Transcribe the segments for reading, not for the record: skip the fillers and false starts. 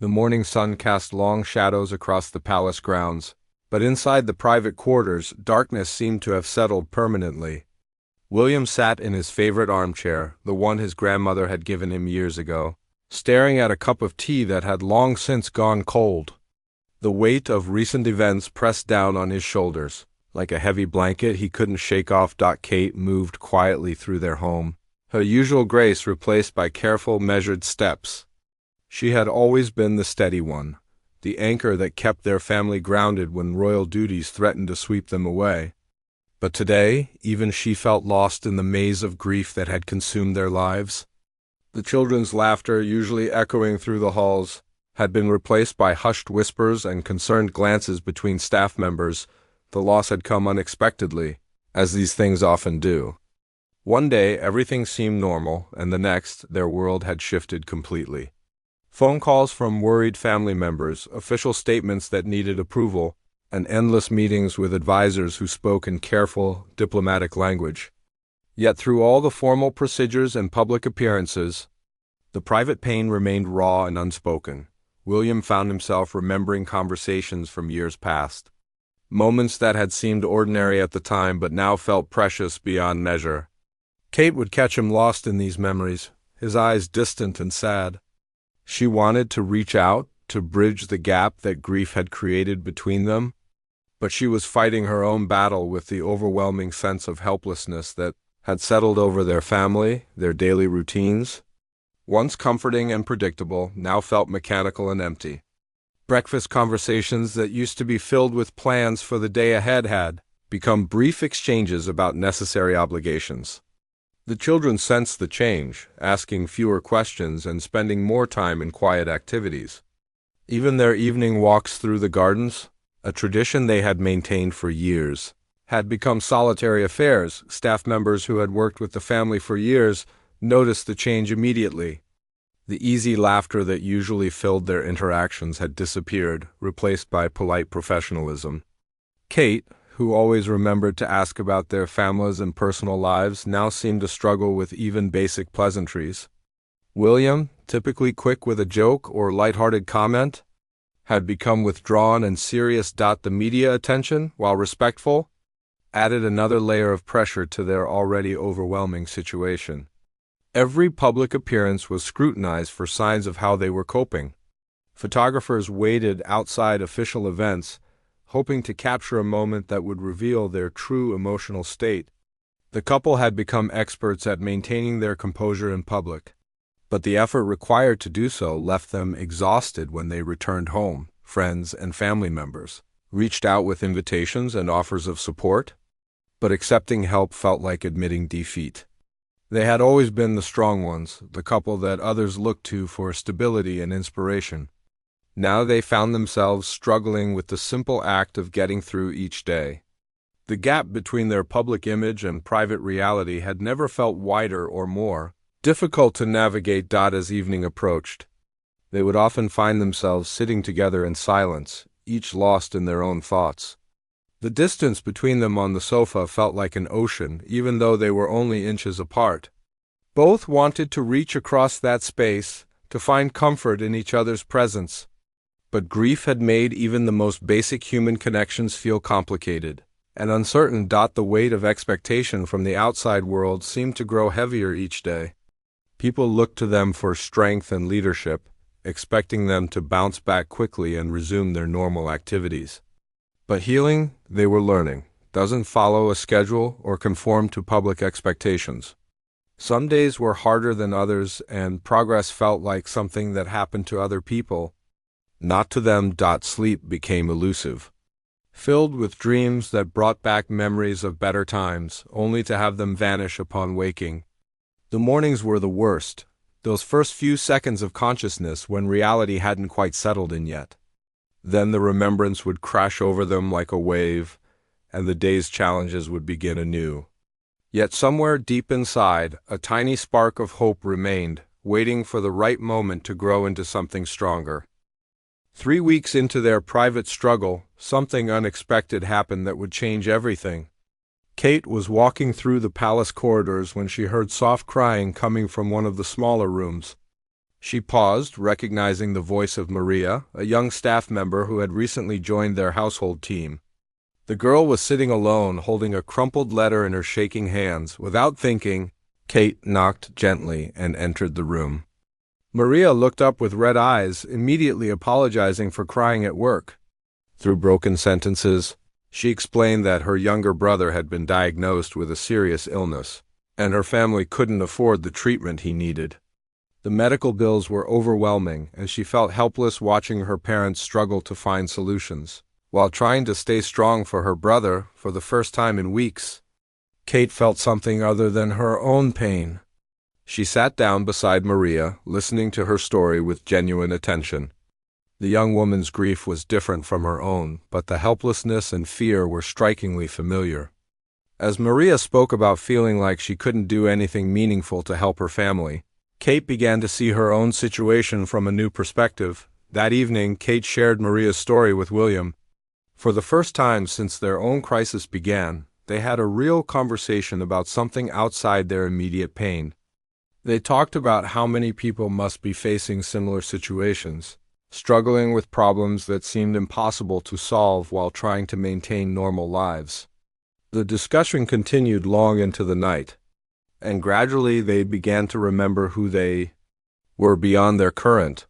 The morning sun cast long shadows across the palace grounds, but inside the private quarters, darkness seemed to have settled permanently. William sat in his favorite armchair, the one his grandmother had given him years ago, staring at a cup of tea that had long since gone cold. The weight of recent events pressed down on his shoulders. Like a heavy blanket he couldn't shake off. Kate moved quietly through their home, her usual grace replaced by careful, measured steps. She had always been the steady one, the anchor that kept their family grounded when royal duties threatened to sweep them away. But today, even she felt lost in the maze of grief that had consumed their lives. The children's laughter, usually echoing through the halls, had been replaced by hushed whispers and concerned glances between staff members. The loss had come unexpectedly, as these things often do. One day, everything seemed normal, and the next, their world had shifted completely. Phone calls from worried family members, official statements that needed approval, and endless meetings with advisors who spoke in careful, diplomatic language. Yet through all the formal procedures and public appearances, the private pain remained raw and unspoken. William found himself remembering conversations from years past. Moments that had seemed ordinary at the time but now felt precious beyond measure. Kate would catch him lost in these memories, his eyes distant and sad. She wanted to reach out, to bridge the gap that grief had created between them, but she was fighting her own battle with the overwhelming sense of helplessness that had settled over their family, their daily routines. Once comforting and predictable, now felt mechanical and empty. Breakfast conversations that used to be filled with plans for the day ahead had become brief exchanges about necessary obligations. The children sensed the change, asking fewer questions and spending more time in quiet activities. Even their evening walks through the gardens, a tradition they had maintained for years, had become solitary affairs. Staff members who had worked with the family for years noticed the change immediately. The easy laughter that usually filled their interactions had disappeared, replaced by polite professionalism. Kate, who always remembered to ask about their families and personal lives, now seemed to struggle with even basic pleasantries. William, typically quick with a joke or lighthearted comment, had become withdrawn and serious. The media attention, while respectful, added another layer of pressure to their already overwhelming situation. Every public appearance was scrutinized for signs of how they were coping. Photographers waited outside official events, hoping to capture a moment that would reveal their true emotional state. The couple had become experts at maintaining their composure in public, but the effort required to do so left them exhausted when they returned home. Friends and family members reached out with invitations and offers of support, but accepting help felt like admitting defeat. They had always been the strong ones, the couple that others looked to for stability and inspiration. Now they found themselves struggling with the simple act of getting through each day. The gap between their public image and private reality had never felt wider or more difficult to navigate. As evening approached, they would often find themselves sitting together in silence, each lost in their own thoughts. The distance between them on the sofa felt like an ocean, even though they were only inches apart. Both wanted to reach across that space, to find comfort in each other's presence. But grief had made even the most basic human connections feel complicated and uncertain. The weight of expectation from the outside world seemed to grow heavier each day. People looked to them for strength and leadership, expecting them to bounce back quickly and resume their normal activities. But healing, they were learning, doesn't follow a schedule or conform to public expectations. Some days were harder than others, and progress felt like something that happened to other people, not to them. Sleep became elusive, filled with dreams that brought back memories of better times, only to have them vanish upon waking. The mornings were the worst, those first few seconds of consciousness when reality hadn't quite settled in yet. Then the remembrance would crash over them like a wave, and the day's challenges would begin anew. Yet somewhere deep inside, a tiny spark of hope remained, waiting for the right moment to grow into something stronger. 3 weeks into their private struggle, something unexpected happened that would change everything. Kate was walking through the palace corridors when she heard soft crying coming from one of the smaller rooms. She paused, recognizing the voice of Maria, a young staff member who had recently joined their household team. The girl was sitting alone, holding a crumpled letter in her shaking hands. Without thinking, Kate knocked gently and entered the room. Maria looked up with red eyes, immediately apologizing for crying at work. Through broken sentences, she explained that her younger brother had been diagnosed with a serious illness, and her family couldn't afford the treatment he needed. The medical bills were overwhelming, and she felt helpless watching her parents struggle to find solutions. While trying to stay strong for her brother for the first time in weeks, Kate felt something other than her own pain. She sat down beside Maria, listening to her story with genuine attention. The young woman's grief was different from her own, but the helplessness and fear were strikingly familiar. As Maria spoke about feeling like she couldn't do anything meaningful to help her family, Kate began to see her own situation from a new perspective. That evening, Kate shared Maria's story with William. For the first time since their own crisis began, they had a real conversation about something outside their immediate pain. They talked about how many people must be facing similar situations, struggling with problems that seemed impossible to solve while trying to maintain normal lives. The discussion continued long into the night, and gradually they began to remember who they were beyond their current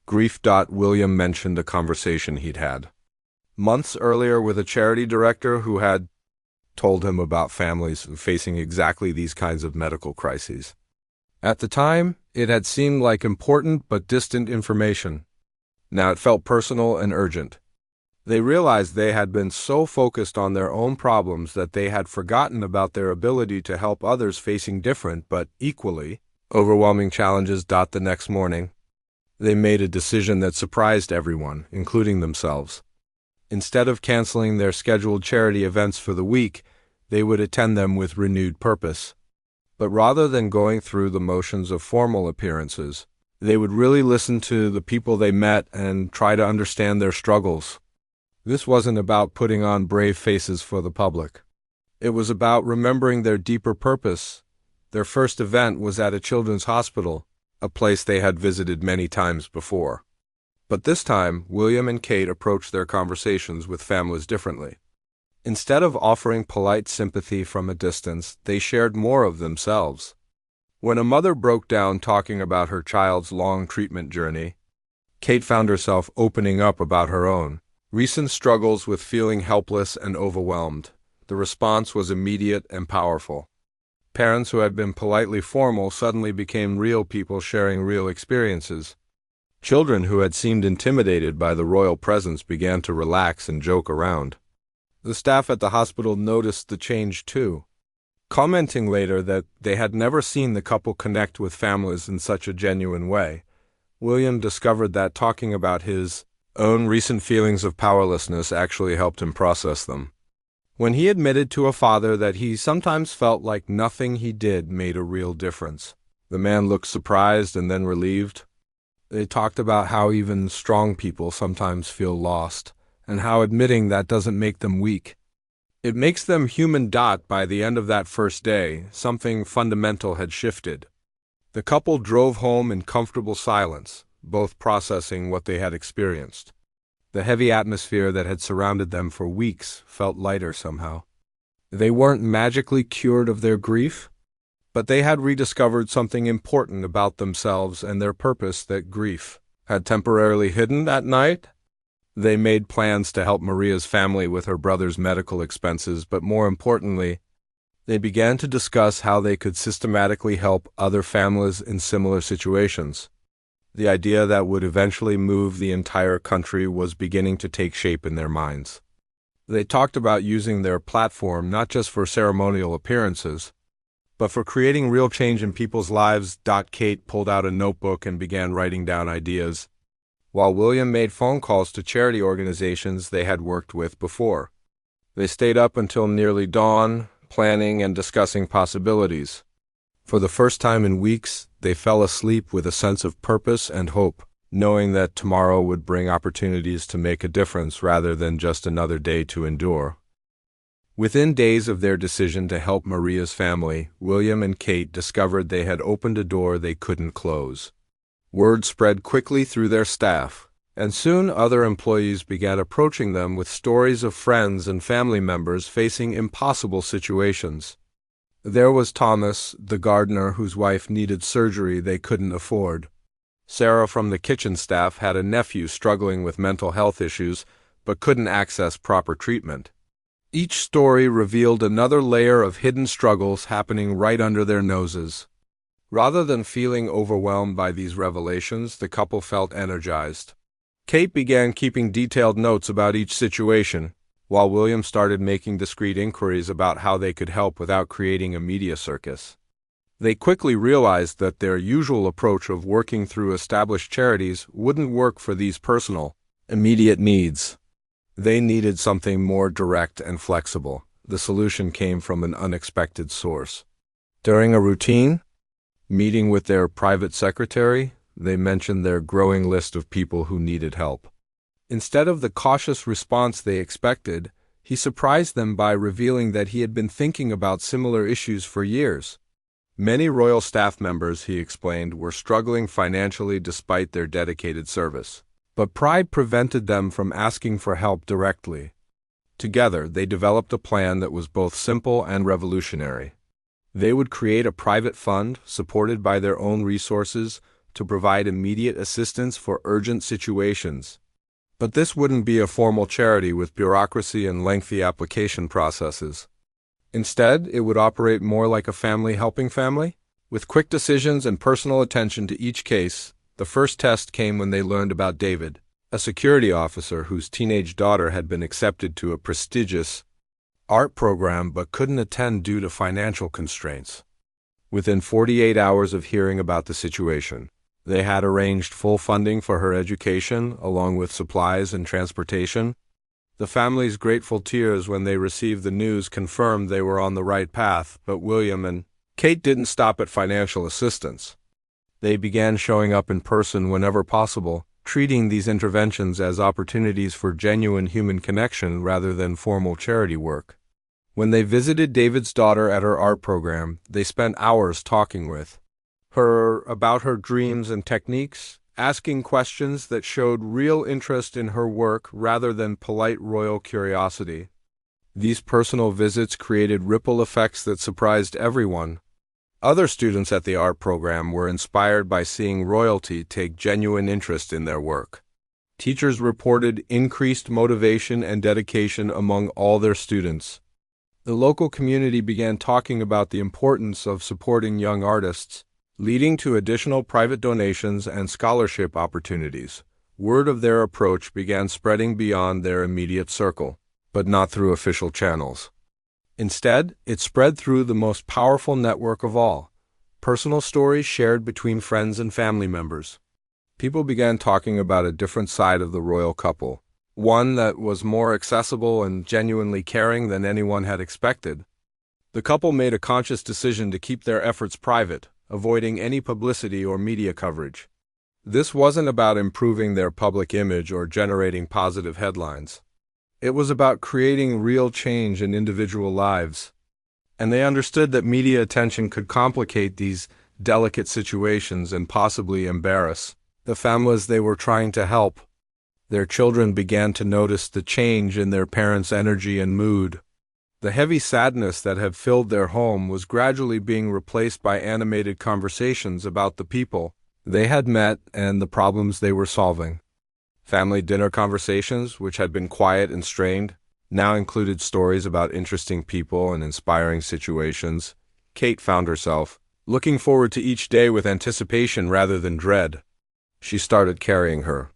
grief. William mentioned a conversation he'd had months earlier with a charity director who had told him about families facing exactly these kinds of medical crises. At the time, it had seemed like important but distant information. Now it felt personal and urgent. They realized they had been so focused on their own problems that they had forgotten about their ability to help others facing different but equally overwhelming challenges. The next morning, they made a decision that surprised everyone, including themselves. Instead of canceling their scheduled charity events for the week, they would attend them with renewed purpose. But rather than going through the motions of formal appearances, they would really listen to the people they met and try to understand their struggles. This wasn't about putting on brave faces for the public. It was about remembering their deeper purpose. Their first event was at a children's hospital, a place they had visited many times before. But this time, William and Kate approached their conversations with families differently. Instead of offering polite sympathy from a distance, they shared more of themselves. When a mother broke down talking about her child's long treatment journey, Kate found herself opening up about her own recent struggles with feeling helpless and overwhelmed. The response was immediate and powerful. Parents who had been politely formal suddenly became real people sharing real experiences. Children who had seemed intimidated by the royal presence began to relax and joke around. The staff at the hospital noticed the change too, commenting later that they had never seen the couple connect with families in such a genuine way. William discovered that talking about his own recent feelings of powerlessness actually helped him process them. When he admitted to a father that he sometimes felt like nothing he did made a real difference, the man looked surprised and then relieved. They talked about how even strong people sometimes feel lost, and how admitting that doesn't make them weak. It makes them human. By the end of that first day, something fundamental had shifted. The couple drove home in comfortable silence, both processing what they had experienced. The heavy atmosphere that had surrounded them for weeks felt lighter somehow. They weren't magically cured of their grief, but they had rediscovered something important about themselves and their purpose that grief had temporarily hidden at night. They made plans to help Maria's family with her brother's medical expenses, but more importantly, they began to discuss how they could systematically help other families in similar situations. The idea that would eventually move the entire country was beginning to take shape in their minds. They talked about using their platform not just for ceremonial appearances, but for creating real change in people's lives. Kate pulled out a notebook and began writing down ideas, while William made phone calls to charity organizations they had worked with before. They stayed up until nearly dawn, planning and discussing possibilities. For the first time in weeks, they fell asleep with a sense of purpose and hope, knowing that tomorrow would bring opportunities to make a difference rather than just another day to endure. Within days of their decision to help Maria's family, William and Kate discovered they had opened a door they couldn't close. Word spread quickly through their staff, and soon other employees began approaching them with stories of friends and family members facing impossible situations. There was Thomas, the gardener whose wife needed surgery they couldn't afford. Sarah from the kitchen staff had a nephew struggling with mental health issues but couldn't access proper treatment. Each story revealed another layer of hidden struggles happening right under their noses. Rather than feeling overwhelmed by these revelations, the couple felt energized. Kate began keeping detailed notes about each situation, while William started making discreet inquiries about how they could help without creating a media circus. They quickly realized that their usual approach of working through established charities wouldn't work for these personal, immediate needs. They needed something more direct and flexible. The solution came from an unexpected source. During a routine meeting with their private secretary, they mentioned their growing list of people who needed help. Instead of the cautious response they expected, he surprised them by revealing that he had been thinking about similar issues for years. Many royal staff members, he explained, were struggling financially despite their dedicated service. But pride prevented them from asking for help directly. Together, they developed a plan that was both simple and revolutionary. They would create a private fund, supported by their own resources, to provide immediate assistance for urgent situations. But this wouldn't be a formal charity with bureaucracy and lengthy application processes. Instead, it would operate more like a family helping family, with quick decisions and personal attention to each case. The first test came when they learned about David, a security officer whose teenage daughter had been accepted to a prestigious art program but couldn't attend due to financial constraints. Within 48 hours of hearing about the situation, they had arranged full funding for her education, along with supplies and transportation. The family's grateful tears when they received the news confirmed they were on the right path, but William and Kate didn't stop at financial assistance. They began showing up in person whenever possible, treating these interventions as opportunities for genuine human connection rather than formal charity work. When they visited David's daughter at her art program, they spent hours talking with her about her dreams and techniques, asking questions that showed real interest in her work rather than polite royal curiosity. These personal visits created ripple effects that surprised everyone. Other students at the art program were inspired by seeing royalty take genuine interest in their work. Teachers reported increased motivation and dedication among all their students. The local community began talking about the importance of supporting young artists, leading to additional private donations and scholarship opportunities. Word of their approach began spreading beyond their immediate circle, but not through official channels. Instead, it spread through the most powerful network of all, personal stories shared between friends and family members. People began talking about a different side of the royal couple, one that was more accessible and genuinely caring than anyone had expected. The couple made a conscious decision to keep their efforts private, avoiding any publicity or media coverage. This wasn't about improving their public image or generating positive headlines. It was about creating real change in individual lives. And they understood that media attention could complicate these delicate situations and possibly embarrass the families they were trying to help. Their children began to notice the change in their parents' energy and mood. The heavy sadness that had filled their home was gradually being replaced by animated conversations about the people they had met and the problems they were solving. Family dinner conversations, which had been quiet and strained, now included stories about interesting people and inspiring situations. Kate found herself looking forward to each day with anticipation rather than dread. She started carrying her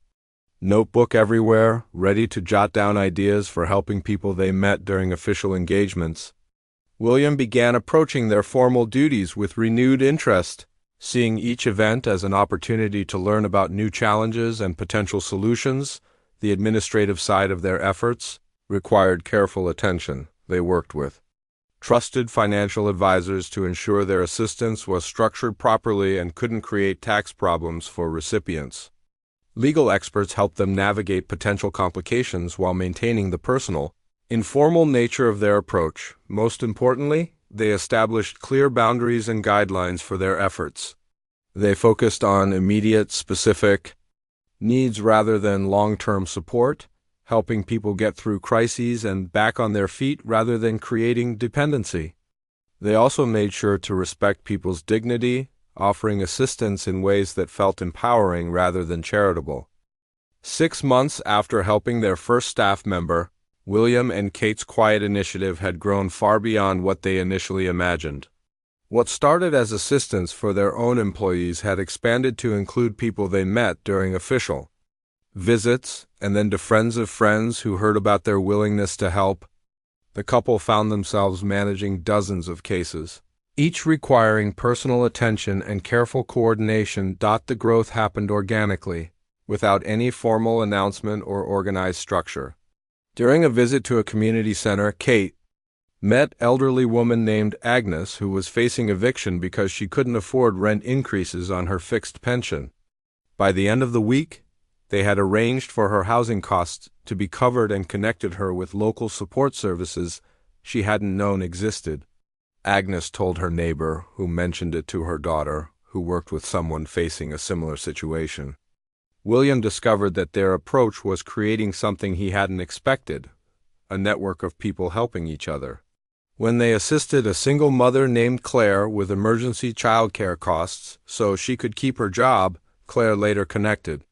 notebook everywhere, ready to jot down ideas for helping people they met during official engagements. William began approaching their formal duties with renewed interest, seeing each event as an opportunity to learn about new challenges and potential solutions. The administrative side of their efforts required careful attention. They worked with trusted financial advisors to ensure their assistance was structured properly and couldn't create tax problems for recipients. Legal experts helped them navigate potential complications while maintaining the personal, informal nature of their approach. Most importantly, they established clear boundaries and guidelines for their efforts. They focused on immediate, specific needs rather than long-term support, helping people get through crises and back on their feet rather than creating dependency. They also made sure to respect people's dignity, offering assistance in ways that felt empowering rather than charitable. 6 months after helping their first staff member, William and Kate's quiet initiative had grown far beyond what they initially imagined. What started as assistance for their own employees had expanded to include people they met during official visits, and then to friends of friends who heard about their willingness to help. The couple found themselves managing dozens of cases, each requiring personal attention and careful coordination. The growth happened organically, without any formal announcement or organized structure. During a visit to a community center, Kate met an elderly woman named Agnes who was facing eviction because she couldn't afford rent increases on her fixed pension. By the end of the week, they had arranged for her housing costs to be covered and connected her with local support services she hadn't known existed. Agnes told her neighbor, who mentioned it to her daughter, who worked with someone facing a similar situation. William discovered that their approach was creating something he hadn't expected, a network of people helping each other. When they assisted a single mother named Claire with emergency childcare costs so she could keep her job, Claire later connected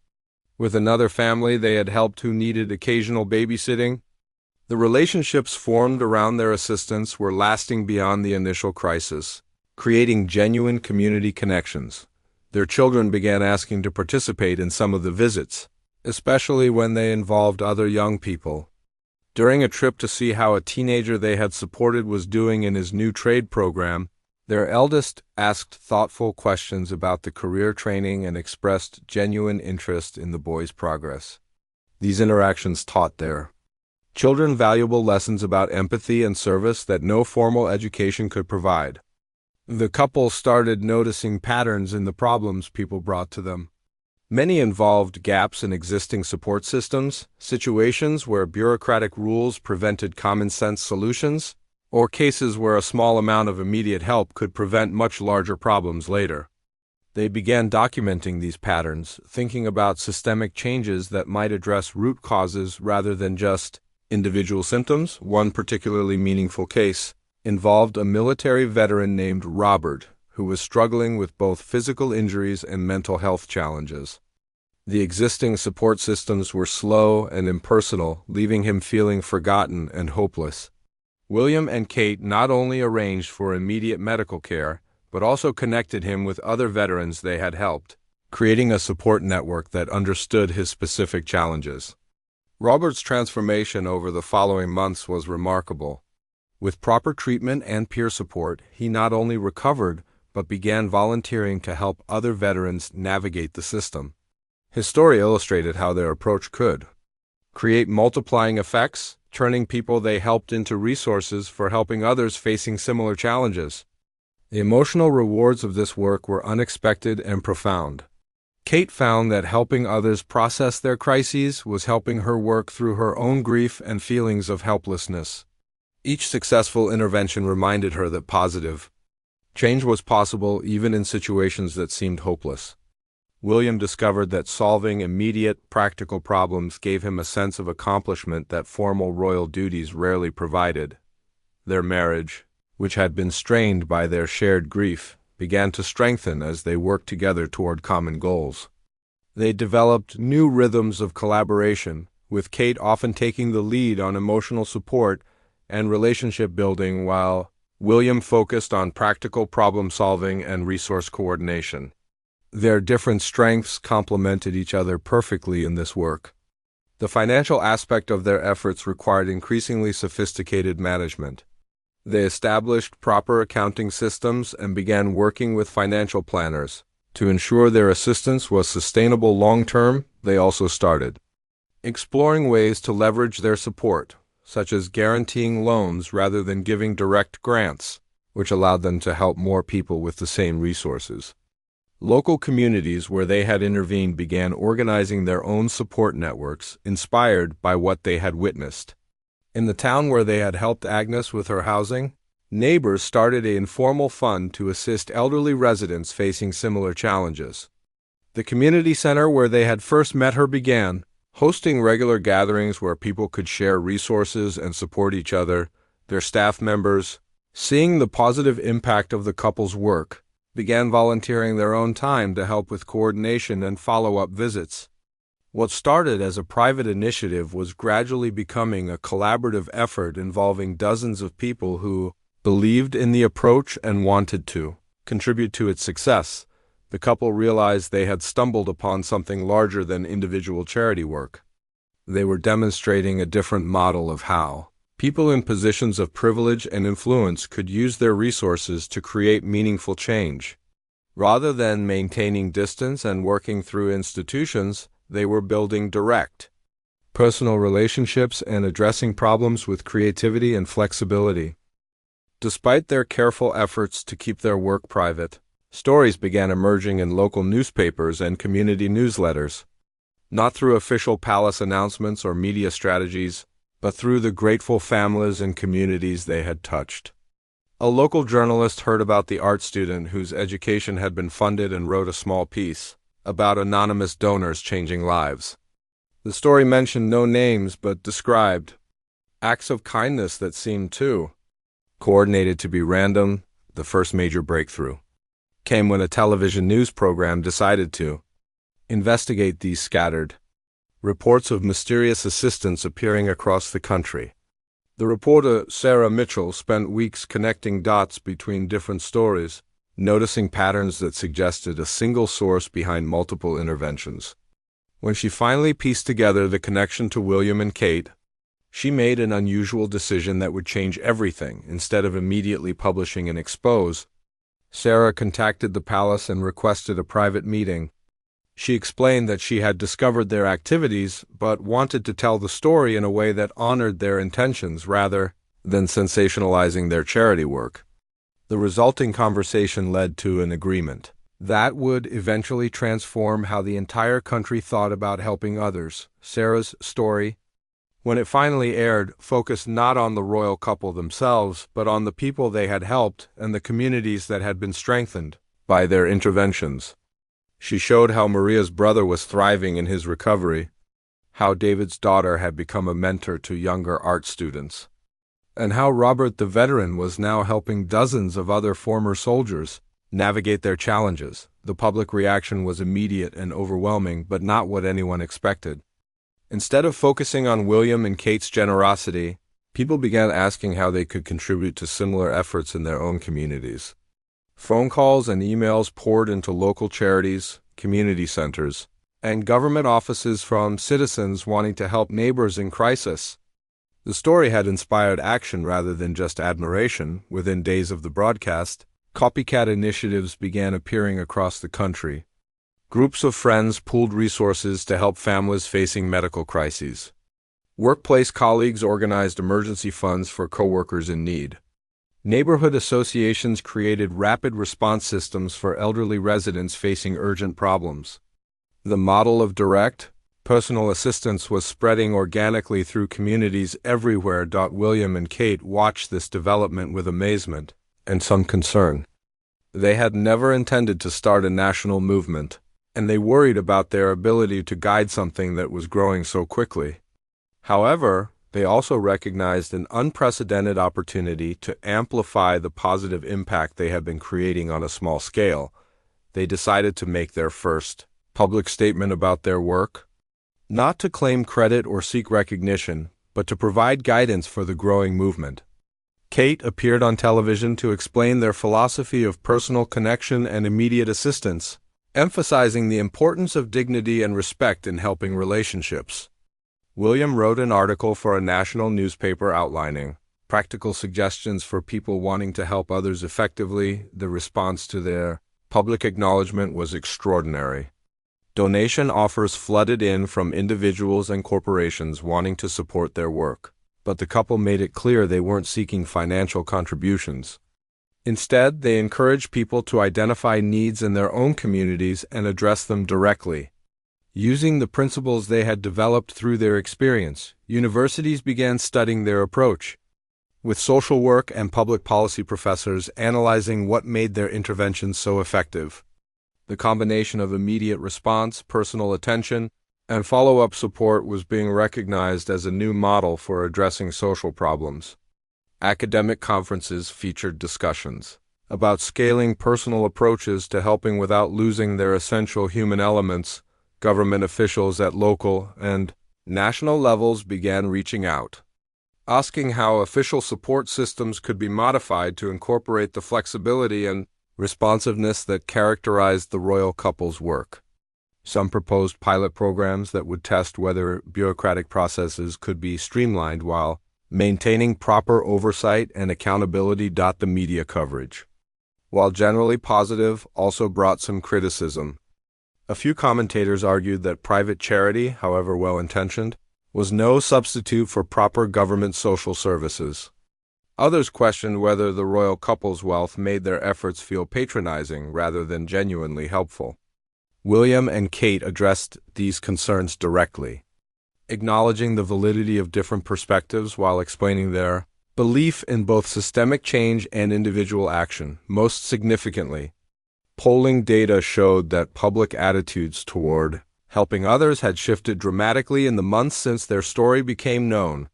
with another family they had helped who needed occasional babysitting. The relationships formed around their assistance were lasting beyond the initial crisis, creating genuine community connections. Their children began asking to participate in some of the visits, especially when they involved other young people. During a trip to see how a teenager they had supported was doing in his new trade program, their eldest asked thoughtful questions about the career training and expressed genuine interest in the boy's progress. These interactions taught their children valuable lessons about empathy and service that no formal education could provide. The couple started noticing patterns in the problems people brought to them. Many involved gaps in existing support systems, situations where bureaucratic rules prevented common-sense solutions, or cases where a small amount of immediate help could prevent much larger problems later. They began documenting these patterns, thinking about systemic changes that might address root causes rather than just individual symptoms. One particularly meaningful case involved a military veteran named Robert, who was struggling with both physical injuries and mental health challenges. The existing support systems were slow and impersonal, leaving him feeling forgotten and hopeless. William and Kate not only arranged for immediate medical care, but also connected him with other veterans they had helped, creating a support network that understood his specific challenges. Robert's transformation over the following months was remarkable. With proper treatment and peer support, he not only recovered, but began volunteering to help other veterans navigate the system. His story illustrated how their approach could create multiplying effects, turning people they helped into resources for helping others facing similar challenges. The emotional rewards of this work were unexpected and profound. Kate found that helping others process their crises was helping her work through her own grief and feelings of helplessness. Each successful intervention reminded her that positive change was possible even in situations that seemed hopeless. William discovered that solving immediate, practical problems gave him a sense of accomplishment that formal royal duties rarely provided. Their marriage, which had been strained by their shared grief, began to strengthen as they worked together toward common goals. They developed new rhythms of collaboration, with Kate often taking the lead on emotional support and relationship building while William focused on practical problem-solving and resource coordination. Their different strengths complemented each other perfectly in this work. The financial aspect of their efforts required increasingly sophisticated management. They established proper accounting systems and began working with financial planners. To ensure their assistance was sustainable long-term, they also started exploring ways to leverage their support, such as guaranteeing loans rather than giving direct grants, which allowed them to help more people with the same resources. Local communities where they had intervened began organizing their own support networks, inspired by what they had witnessed. In the town where they had helped Agnes with her housing, Neighbors started an informal fund to assist elderly residents facing similar challenges. The community center where they had first met her began, hosting regular gatherings where people could share resources and support each other, their staff members, seeing the positive impact of the couple's work, began volunteering their own time to help with coordination and follow-up visits. What started as a private initiative was gradually becoming a collaborative effort involving dozens of people who believed in the approach and wanted to contribute to its success. The couple realized they had stumbled upon something larger than individual charity work. They were demonstrating a different model of how people in positions of privilege and influence could use their resources to create meaningful change. Rather than maintaining distance and working through institutions, they were building direct, personal relationships and addressing problems with creativity and flexibility. Despite their careful efforts to keep their work private, stories began emerging in local newspapers and community newsletters, not through official palace announcements or media strategies, but through the grateful families and communities they had touched. A local journalist heard about the art student whose education had been funded and wrote a small piece about anonymous donors changing lives. The story mentioned no names but described acts of kindness that seemed too coordinated to be random. The first major breakthrough came when a television news program decided to investigate these scattered reports of mysterious assistants appearing across the country. The reporter, Sarah Mitchell, spent weeks connecting dots between different stories, noticing patterns that suggested a single source behind multiple interventions. When she finally pieced together the connection to William and Kate, she made an unusual decision that would change everything. Instead of immediately publishing an expose, Sarah contacted the palace and requested a private meeting. She explained that she had discovered their activities but wanted to tell the story in a way that honored their intentions rather than sensationalizing their charity work. The resulting conversation led to an agreement that would eventually transform how the entire country thought about helping others. Sarah's story, when it finally aired, focused not on the royal couple themselves, but on the people they had helped and the communities that had been strengthened by their interventions. She showed how Maria's brother was thriving in his recovery, how David's daughter had become a mentor to younger art students, and how Robert the veteran was now helping dozens of other former soldiers navigate their challenges. The public reaction was immediate and overwhelming, but not what anyone expected. Instead of focusing on William and Kate's generosity, people began asking how they could contribute to similar efforts in their own communities. Phone calls and emails poured into local charities, community centers, and government offices from citizens wanting to help neighbors in crisis. The story had inspired action rather than just admiration. Within days of the broadcast, copycat initiatives began appearing across the country. Groups of friends pooled resources to help families facing medical crises. Workplace colleagues organized emergency funds for coworkers in need. Neighborhood associations created rapid response systems for elderly residents facing urgent problems. The model of direct, personal assistance was spreading organically through communities everywhere. William and Kate watched this development with amazement and some concern. They had never intended to start a national movement, and they worried about their ability to guide something that was growing so quickly. However, they also recognized an unprecedented opportunity to amplify the positive impact they had been creating on a small scale. They decided to make their first public statement about their work, not to claim credit or seek recognition, but to provide guidance for the growing movement. Kate appeared on television to explain their philosophy of personal connection and immediate assistance, emphasizing the importance of dignity and respect in helping relationships. William wrote an article for a national newspaper outlining practical suggestions for people wanting to help others effectively. The response to their public acknowledgement was extraordinary. Donation offers flooded in from individuals and corporations wanting to support their work, but the couple made it clear they weren't seeking financial contributions. Instead, they encouraged people to identify needs in their own communities and address them directly. Using the principles they had developed through their experience, universities began studying their approach. with social work and public policy professors analyzing what made their interventions so effective. The combination of immediate response, personal attention, and follow-up support was being recognized as a new model for addressing social problems. Academic conferences featured discussions about scaling personal approaches to helping without losing their essential human elements. Government officials at local and national levels began reaching out, asking how official support systems could be modified to incorporate the flexibility and responsiveness that characterized the royal couple's work. Some proposed pilot programs that would test whether bureaucratic processes could be streamlined while maintaining proper oversight and accountability. The media coverage, while generally positive, also brought some criticism. A few commentators argued that private charity, however well-intentioned, was no substitute for proper government social services. Others questioned whether the royal couple's wealth made their efforts feel patronizing rather than genuinely helpful. William and Kate addressed these concerns directly, acknowledging the validity of different perspectives while explaining their belief in both systemic change and individual action. Most significantly, polling data showed that public attitudes toward helping others had shifted dramatically in the months since their story became known.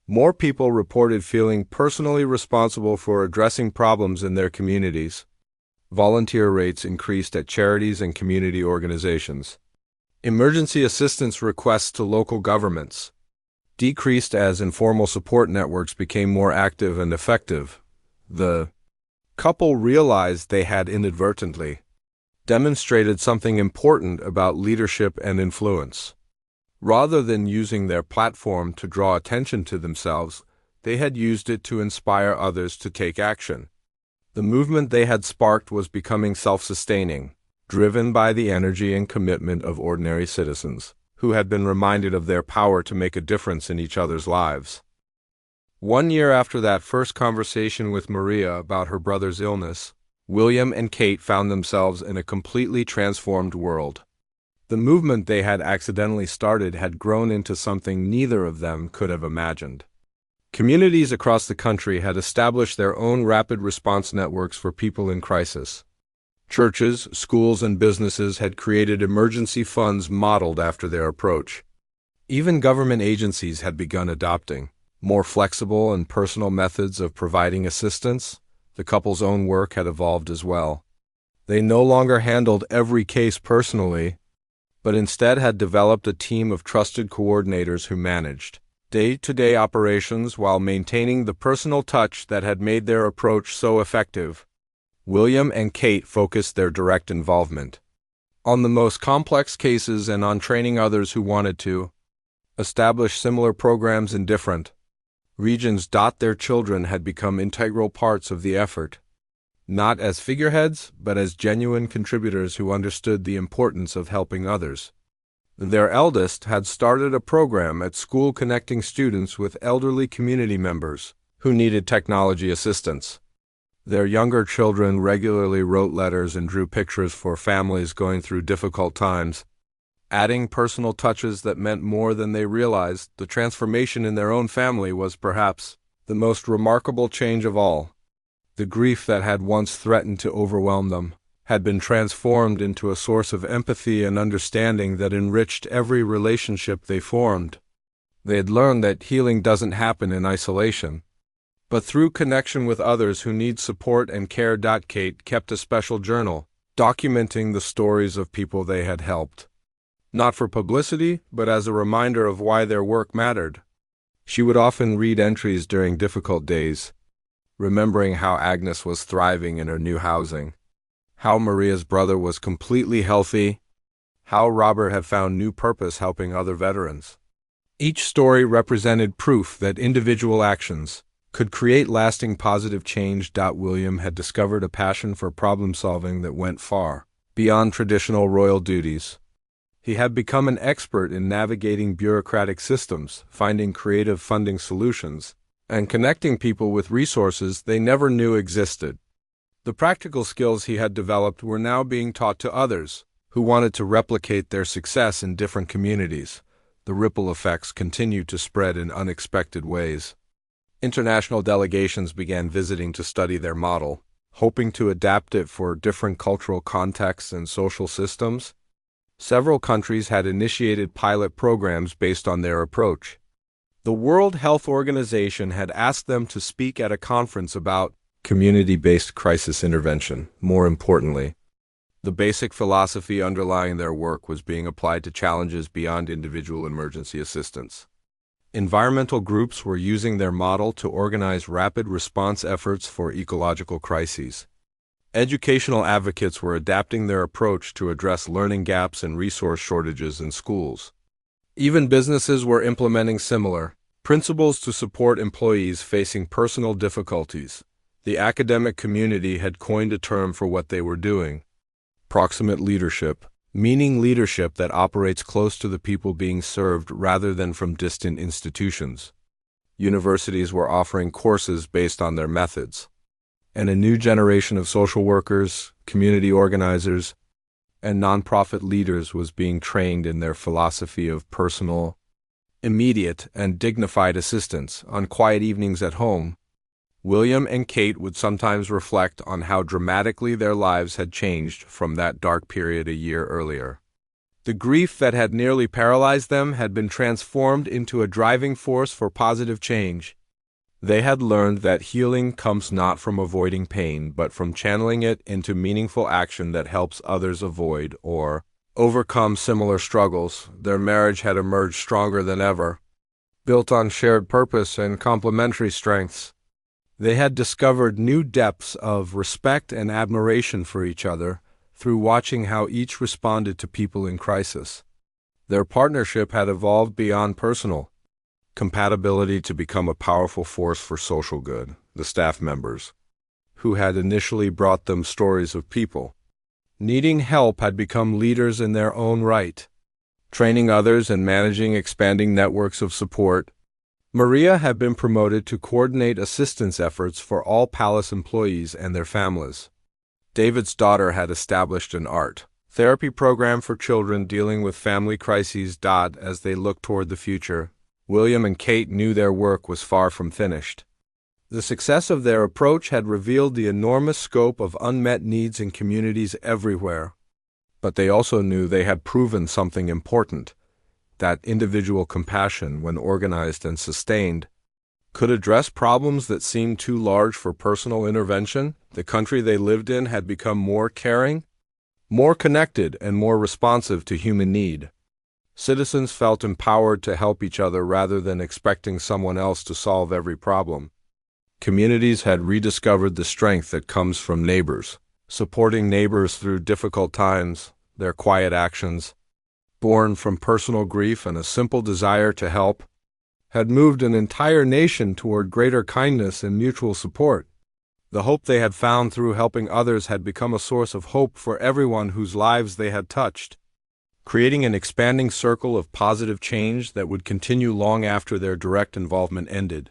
More people reported feeling personally responsible for addressing problems in their communities. Volunteer rates increased at charities and community organizations. Emergency assistance requests to local governments decreased as informal support networks became more active and effective. The couple realized they had inadvertently demonstrated something important about leadership and influence. Rather than using their platform to draw attention to themselves, they had used it to inspire others to take action. The movement they had sparked was becoming self-sustaining, driven by the energy and commitment of ordinary citizens, who had been reminded of their power to make a difference in each other's lives. 1 year after that first conversation with Maria about her brother's illness, William and Kate found themselves in a completely transformed world. The movement they had accidentally started had grown into something neither of them could have imagined. Communities across the country had established their own rapid response networks for people in crisis. Churches, schools, and businesses had created emergency funds modeled after their approach. Even government agencies had begun adopting more flexible and personal methods of providing assistance. The couple's own work had evolved as well. They no longer handled every case personally, but instead had developed a team of trusted coordinators who managed day-to-day operations while maintaining the personal touch that had made their approach so effective. William and Kate focused their direct involvement on the most complex cases and on training others who wanted to establish similar programs in different regions. Their children had become integral parts of the effort, not as figureheads, but as genuine contributors who understood the importance of helping others. Their eldest had started a program at school connecting students with elderly community members who needed technology assistance. Their younger children regularly wrote letters and drew pictures for families going through difficult times, adding personal touches that meant more than they realized. The transformation in their own family was perhaps the most remarkable change of all. The grief that had once threatened to overwhelm them had been transformed into a source of empathy and understanding that enriched every relationship they formed. They had learned that healing doesn't happen in isolation, but through connection with others who need support and care. Kate kept a special journal, documenting the stories of people they had helped, not for publicity, but as a reminder of why their work mattered. She would often read entries during difficult days, remembering how Agnes was thriving in her new housing, how Maria's brother was completely healthy, how Robert had found new purpose helping other veterans. Each story represented proof that individual actions could create lasting positive change. William had discovered a passion for problem-solving that went far beyond traditional royal duties. He had become an expert in navigating bureaucratic systems, finding creative funding solutions, and connecting people with resources they never knew existed. The practical skills he had developed were now being taught to others who wanted to replicate their success in different communities. The ripple effects continued to spread in unexpected ways. International delegations began visiting to study their model, hoping to adapt it for different cultural contexts and social systems. Several countries had initiated pilot programs based on their approach. The World Health Organization had asked them to speak at a conference about community-based crisis intervention. More importantly, the basic philosophy underlying their work was being applied to challenges beyond individual emergency assistance. Environmental groups were using their model to organize rapid response efforts for ecological crises. Educational advocates were adapting their approach to address learning gaps and resource shortages in schools. Even businesses were implementing similar principles to support employees facing personal difficulties. The academic community had coined a term for what they were doing: proximate leadership, meaning leadership that operates close to the people being served rather than from distant institutions. Universities were offering courses based on their methods, and a new generation of social workers, community organizers, and nonprofit leaders was being trained in their philosophy of personal, immediate, and dignified assistance. On quiet evenings at home, William and Kate would sometimes reflect on how dramatically their lives had changed from that dark period a year earlier. The grief that had nearly paralyzed them had been transformed into a driving force for positive change. They had learned that healing comes not from avoiding pain, but from channeling it into meaningful action that helps others avoid or overcome similar struggles. Their marriage had emerged stronger than ever, built on shared purpose and complementary strengths. They had discovered new depths of respect and admiration for each other through watching how each responded to people in crisis. Their partnership had evolved beyond personal compatibility to become a powerful force for social good. The staff members, who had initially brought them stories of people needing help, had become leaders in their own right, training others and managing expanding networks of support. Maria had been promoted to coordinate assistance efforts for all palace employees and their families. David's daughter had established an art therapy program for children dealing with family crises. As they looked toward the future, William and Kate knew their work was far from finished. The success of their approach had revealed the enormous scope of unmet needs in communities everywhere. But they also knew they had proven something important: that individual compassion, when organized and sustained, could address problems that seemed too large for personal intervention. The country they lived in had become more caring, more connected, and more responsive to human need. Citizens felt empowered to help each other rather than expecting someone else to solve every problem. Communities had rediscovered the strength that comes from neighbors, supporting neighbors through difficult times. Their quiet actions, born from personal grief and a simple desire to help, had moved an entire nation toward greater kindness and mutual support. The hope they had found through helping others had become a source of hope for everyone whose lives they had touched, creating an expanding circle of positive change that would continue long after their direct involvement ended.